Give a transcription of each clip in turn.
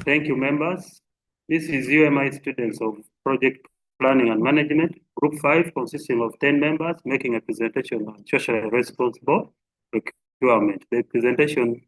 Thank you, members. This is UMI students of Project Planning and Management, Group 5, consisting of 10 members, making a presentation on socially responsible procurement. The presentation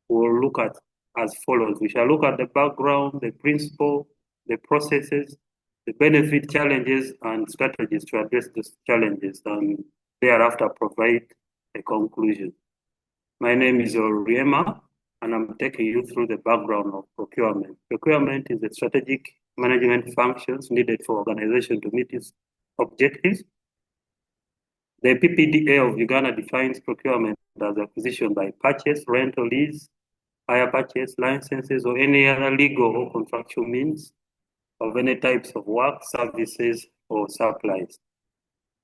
will look at as follows. We shall look at the background, the principle, the processes, the benefit, challenges, and strategies to address these challenges, and thereafter provide a conclusion. My name is Oriema, and I'm taking you through the background of procurement. Procurement is the strategic management functions needed for organization to meet its objectives. The PPDA of Uganda defines procurement as acquisition by purchase, rent or lease, hire purchase, licenses, or any other legal or contractual means of any types of work, services, or supplies.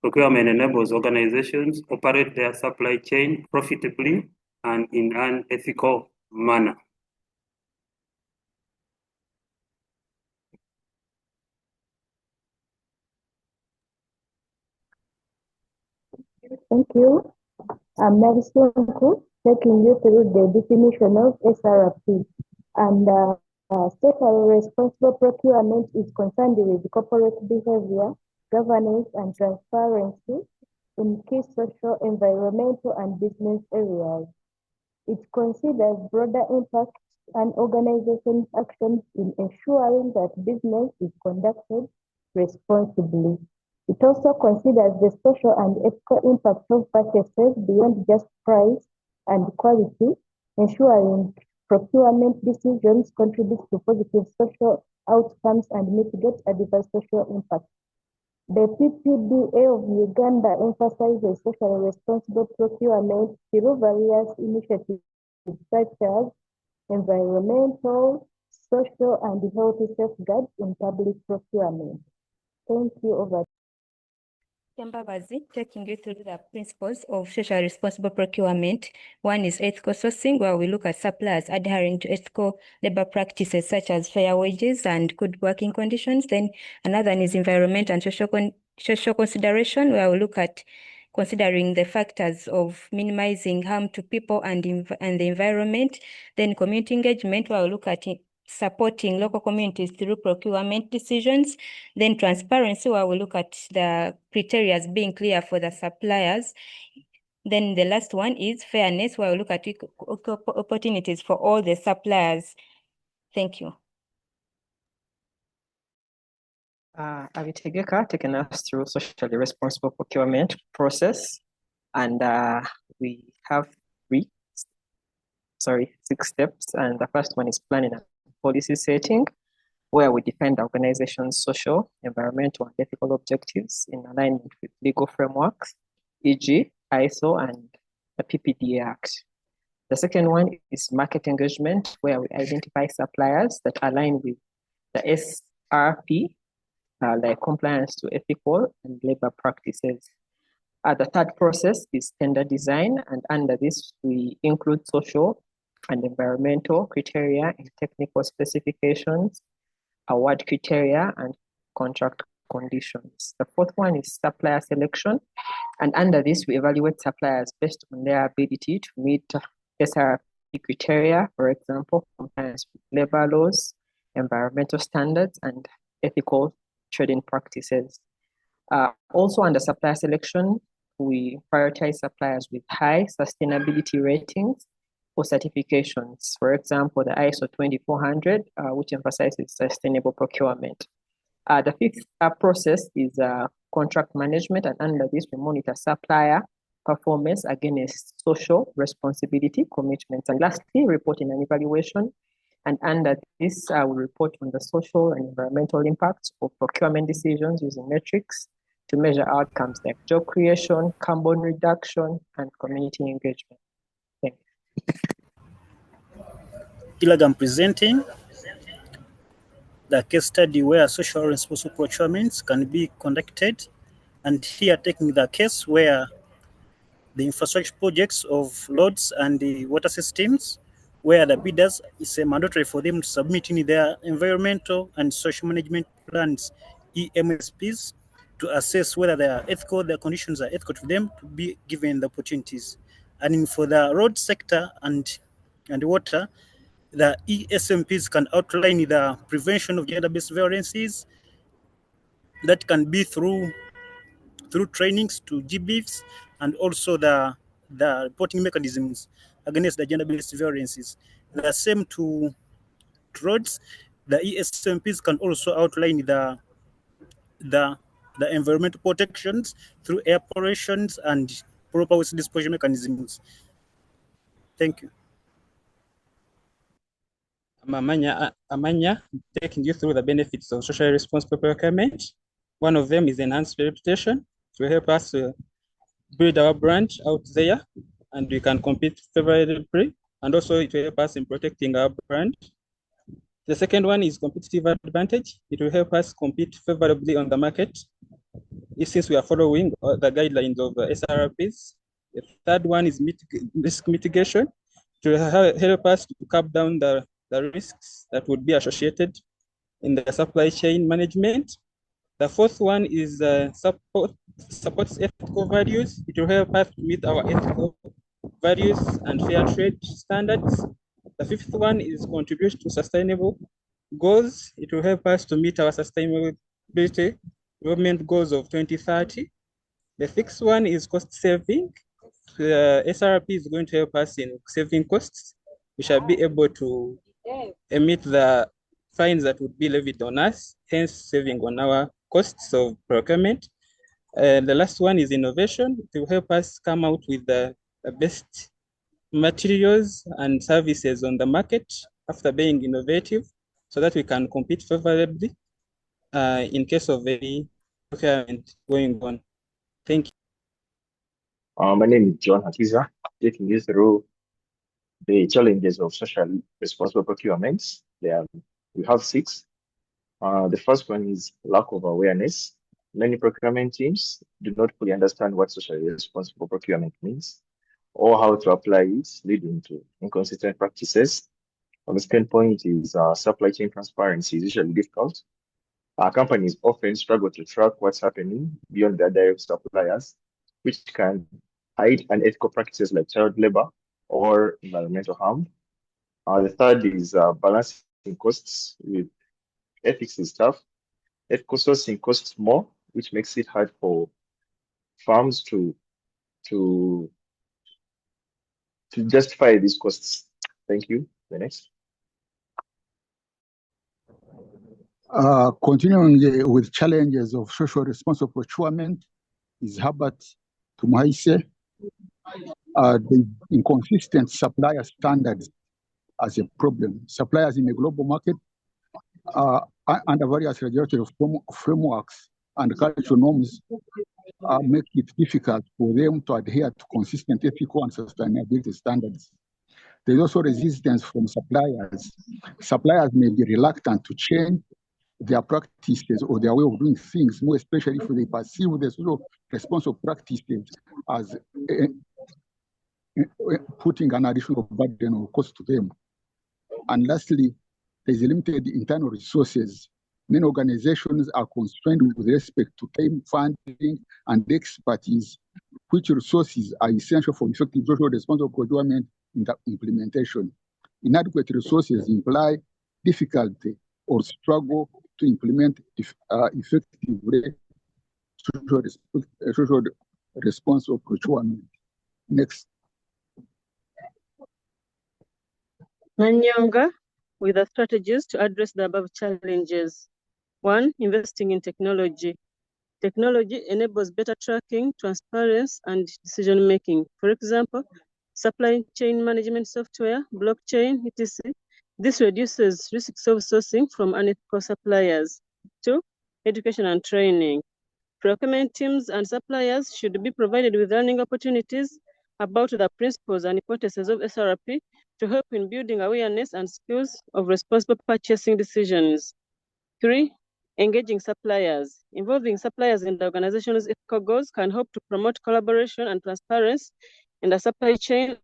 Procurement enables organizations operate their supply chain profitably and in an ethical manner. Thank you. I'm Navisunku, taking you through the definition of SRP. And socially responsible procurement is concerned with corporate behavior, governance, and transparency in key social, environmental, and business areas. It considers broader impacts and organization's actions in ensuring that business is conducted responsibly. It also considers the social and ethical impact of purchases beyond just price and quality, ensuring procurement decisions contribute to positive social outcomes and mitigate adverse social impacts. The PPDA of Uganda emphasizes socially responsible procurement through various initiatives such as environmental, social, and health safeguards in public procurement. Thank you. Over. Mbabazi, taking you through the principles of socially responsible procurement. One is ethical sourcing, where we look at suppliers adhering to ethical labor practices such as fair wages and good working conditions. Then another one is environment and social consideration, where we look at considering the factors of minimizing harm to people and the environment. Then community engagement, where we look at supporting local communities through procurement decisions. Then transparency, where we look at the criteria as being clear for the suppliers. Then the last one is fairness, where we look at opportunities for all the suppliers. Thank you. Abitegeka taking us through socially responsible procurement process, and we have 6 steps, and the first one is planning and policy setting, where we define the organization's social, environmental, and ethical objectives in alignment with legal frameworks, e.g. ISO and the PPDA Act. The second one is market engagement, where we identify suppliers that align with the SRP, like compliance to ethical and labor practices. The third process is tender design, and under this we include social and environmental criteria and technical specifications, award criteria, and contract conditions. The fourth one is supplier selection, and under this we evaluate suppliers based on their ability to meet SRP criteria, for example, compliance with labor laws, environmental standards, and ethical trading practices. Also under supplier selection, we prioritize suppliers with high sustainability ratings or certifications. For example, the ISO 2400, which emphasizes sustainable procurement. The fifth process is contract management, and under this we monitor supplier performance against social responsibility commitments. And lastly, reporting and evaluation. And under this, we report on the social and environmental impacts of procurement decisions using metrics to measure outcomes like job creation, carbon reduction, and community engagement. Thank you. I'm presenting the case study where social responsible procurements can be conducted, and here taking the case where the infrastructure projects of roads and the water systems, where the bidders, it's mandatory for them to submit in their environmental and social management plans, EMSPs, to assess whether they are ethical, their conditions are ethical to them to be given the opportunities. And for the road sector and water, the ESMPs can outline the prevention of gender-based violences. That can be through trainings to GBIFs and also the reporting mechanisms against the gender-based violences. The same to roads. The ESMPs can also outline the environmental protections through air pollutions and proper waste disposal mechanisms. Thank you. Amanya, taking you through the benefits of socially responsible procurement. One of them is enhanced reputation to help us build our brand out there, and we can compete favorably, and also it will help us in protecting our brand. The second one is competitive advantage. It will help us compete favorably on the market since we are following the guidelines of SRPs. The third one is risk mitigation to help us to curb down the risks that would be associated in the supply chain management. The fourth one is supports ethical values. It will help us to meet our ethical values and fair trade standards. The fifth one is contribute to sustainable goals. It will help us to meet our sustainability development goals of 2030. The sixth one is cost saving. The SRP is going to help us in saving costs. We shall be able to emit the fines that would be levied on us, hence saving on our costs of procurement. The last one is innovation. It will help us come out with the best materials and services on the market after being innovative so that we can compete favorably in case of any procurement going on. Thank you. My name is John Hatiza, taking you through the challenges of socially responsible procurements. We have 6. The first one is lack of awareness. Many procurement teams do not fully understand what socially responsible procurement means or how to apply it, leading to inconsistent practices. The second point is supply chain transparency is usually difficult. Companies often struggle to track what's happening beyond their direct suppliers, which can hide unethical practices like child labor or environmental harm. The third is balancing costs with ethics is tough. Ethical sourcing costs more, which makes it hard for firms to justify these costs. Thank you. The next. Continuing with challenges of social responsible procurement is Herbert Tumuhaise. The inconsistent supplier standards as a problem. Suppliers in a global market under various regulatory frameworks and cultural norms make it difficult for them to adhere to consistent ethical and sustainability standards. There's also resistance from suppliers. Suppliers may be reluctant to change their practices or their way of doing things, more especially if they perceive the social responsible practices as putting an additional burden or cost to them. And lastly, there's limited internal resources. Many organizations are constrained with respect to time, funding, and expertise, which resources are essential for effective social responsible procurement in the implementation. Inadequate resources imply difficulty or struggle to implement effectively social responsible procurement. Next. Nanyanga, with the strategies to address the above challenges. 1, investing in technology. Technology enables better tracking, transparency, and decision-making. For example, supply chain management software, blockchain, etc. This reduces risks of sourcing from unethical suppliers. 2, education and training. Procurement teams and suppliers should be provided with learning opportunities about the principles and hypotheses of SRP to help in building awareness and skills of responsible purchasing decisions. 3, engaging suppliers. Involving suppliers in the organization's ethical goals can help to promote collaboration and transparency in the supply chain.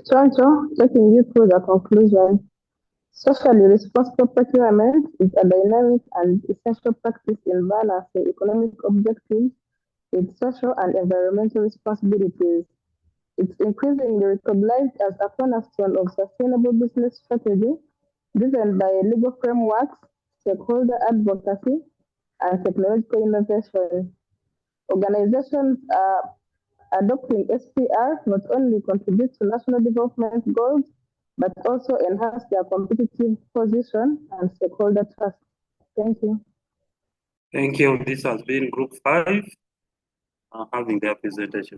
Choncho, taking you through the conclusion. Socially responsible procurement is a dynamic and essential practice in balancing economic objectives with social and environmental responsibilities. It's increasingly recognized as a cornerstone of sustainable business strategy, driven by legal frameworks, stakeholder advocacy, and technological innovation. Organizations adopting SPR not only contribute to national development goals, but also enhance their competitive position and stakeholder trust. Thank you. Thank you. This has been Group 5 having their presentation.